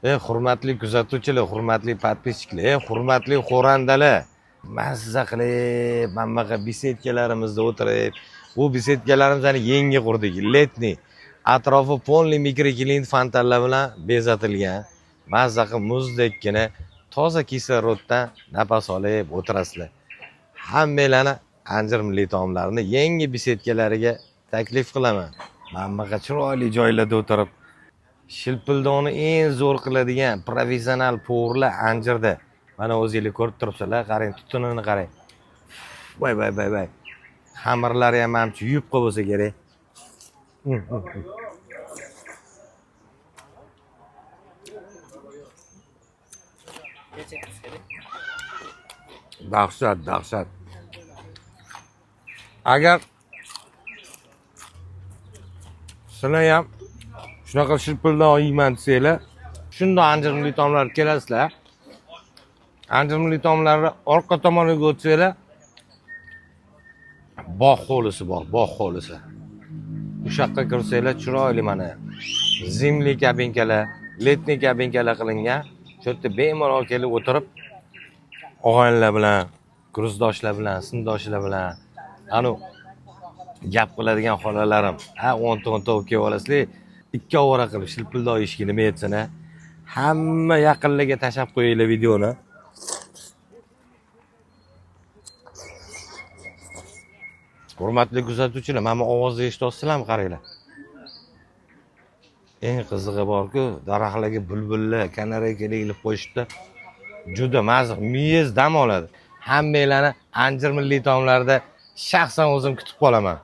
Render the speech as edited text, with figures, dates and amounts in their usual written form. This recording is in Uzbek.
Hurmatli kuzatuvchilar, hurmatli podpisчиклар, hurmatli xo'randalar. Mazza qilib, mana besetkalarimizda o'tirib, bu besetkalarimizni yangi qurdik, letniy. Atrofi polni mikroklient fontanlar bilan bezatilgan. Mazza qilib muzdekkina toza kisloroddan nafas olib o'tirasizlar. Hammalarni Anjir milliy taomlarini yangi besetkalariga taklif qilaman. Mana chiroyli joylarda o'tirib shilpildoni eng zo'r qiladigan professional povurlar Anjirda. Mana o'zingizlar ko'rib turibsizlar, qarang, tutunini qarang. Voy. Xamirlari ham ancha yupqa bo'lsa kerak. Dahshat. Agar sizlar ham shunaqa shilpildon yeyman desanglar, shundoq Anjir milliy taomlar kelasizlar. Anjir milliy taomlarni orqa tomoniga o'tsanglar, bog' hovlisi bor, bog' hovlisi. O'sha yoqqa kirsanglar, chiroyli mana zimli kabinkalar, letniy kabinkalar qilingan. Shu yerda bemalol kelib o'tirib, og'aynilar bilan, guruchdoshlar bilan, sindoshlar bilan, gap qiladigan xolalarim, 10 olib kelib olasizlar. Ikki ovora qilib shilpildon yeyishga nima etsin, hamma yaqinlarga tashab qo'yinglar videoni. Hurmatli kuzatuvchilar, mana ovozni eshityapsizlarmi, qaranglar. Eng qizig'i borku, daraxtlarga bulbullar, kanareykalar ilib qo'yishdi. Juda mazza, miyangiz dam oladi. Hammalarni Anjir milliy taomlarida shaxsan o'zim kutib qolaman.